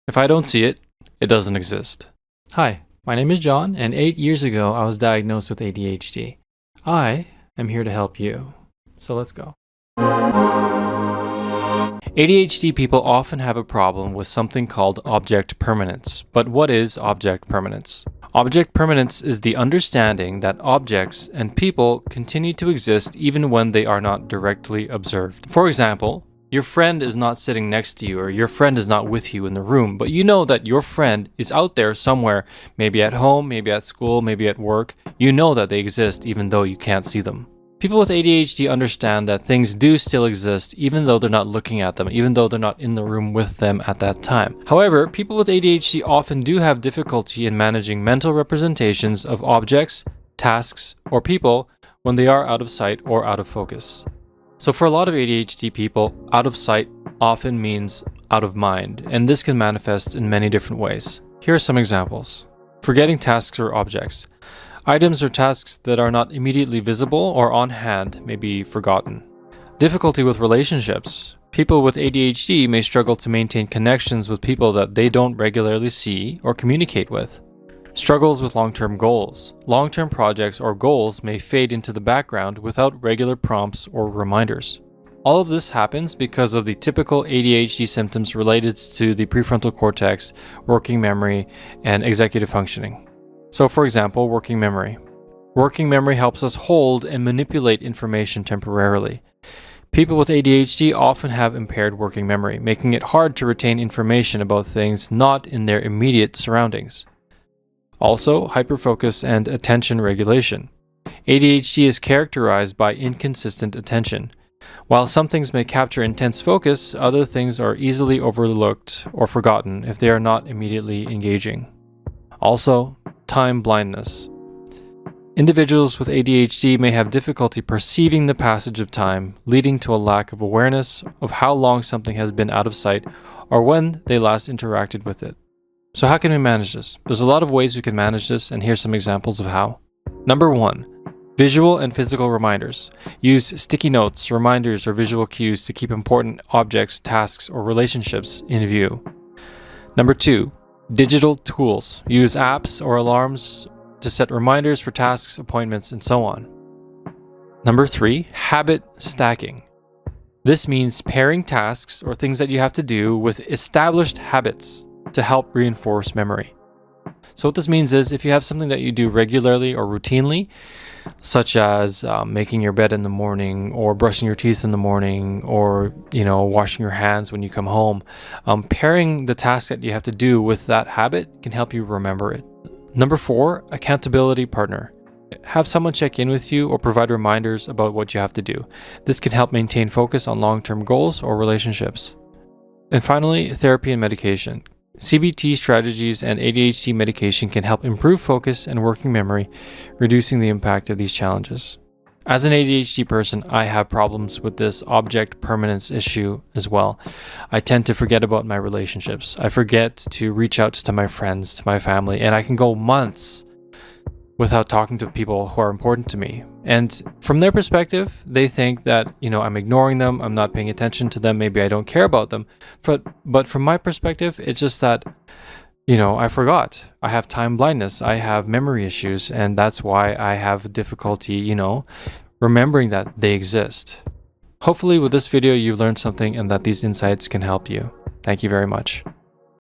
If I don't see it, it doesn't exist. Hi, my name is John, and 8 years ago I was diagnosed with ADHD. I am here to help you. So let's go. ADHD people often have a problem with something called object permanence. But what is object permanence? Object permanence is the understanding that objects and people continue to exist even when they are not directly observed. For example, your friend is not sitting next to you, or your friend is not with you in the room, but you know that your friend is out there somewhere, maybe at home, maybe at school, maybe at work. You know that they exist even though you can't see them. People with ADHD understand that things do still exist even though they're not looking at them, even though they're not in the room with them at that time. However, people with ADHD often do have difficulty in managing mental representations of objects, tasks, or people when they are out of sight or out of focus. So for a lot of ADHD people, out of sight often means out of mind, and this can manifest in many different ways. Here are some examples. Forgetting tasks or objects. Items or tasks that are not immediately visible or on hand may be forgotten. Difficulty with relationships. People with ADHD may struggle to maintain connections with people that they don't regularly see or communicate with. Struggles with long-term goals. Long-term projects or goals may fade into the background without regular prompts or reminders. All of this happens because of the typical ADHD symptoms related to the prefrontal cortex, working memory, and executive functioning. So for example, working memory. Working memory helps us hold and manipulate information temporarily. People with ADHD often have impaired working memory, making it hard to retain information about things not in their immediate surroundings. Also, hyperfocus and attention regulation. ADHD is characterized by inconsistent attention. While some things may capture intense focus, other things are easily overlooked or forgotten if they are not immediately engaging. Also, time blindness. Individuals with ADHD may have difficulty perceiving the passage of time, leading to a lack of awareness of how long something has been out of sight or when they last interacted with it. So how can we manage this? There's a lot of ways we can manage this, and here's some examples of how. Number 1, visual and physical reminders. Use sticky notes, reminders, or visual cues to keep important objects, tasks, or relationships in view. Number 2, digital tools. Use apps or alarms to set reminders for tasks, appointments, and so on. Number 3, habit stacking. This means pairing tasks or things that you have to do with established habits to help reinforce memory. So what this means is if you have something that you do regularly or routinely, such as making your bed in the morning, or brushing your teeth in the morning, or washing your hands when you come home, pairing the task that you have to do with that habit can help you remember it. Number 4, accountability partner. Have someone check in with you or provide reminders about what you have to do. This can help maintain focus on long-term goals or relationships. And finally, therapy and medication. CBT strategies and ADHD medication can help improve focus and working memory, reducing the impact of these challenges. As an ADHD person, I have problems with this object permanence issue as well. I tend to forget about my relationships. I forget to reach out to my friends, to my family, and I can go months without talking to people who are important to me. And from their perspective, they think that, I'm ignoring them, I'm not paying attention to them, maybe I don't care about them. But from my perspective, it's just that, I forgot. I have time blindness, I have memory issues, and that's why I have difficulty, remembering that they exist. Hopefully with this video, you've learned something and that these insights can help you. Thank you very much.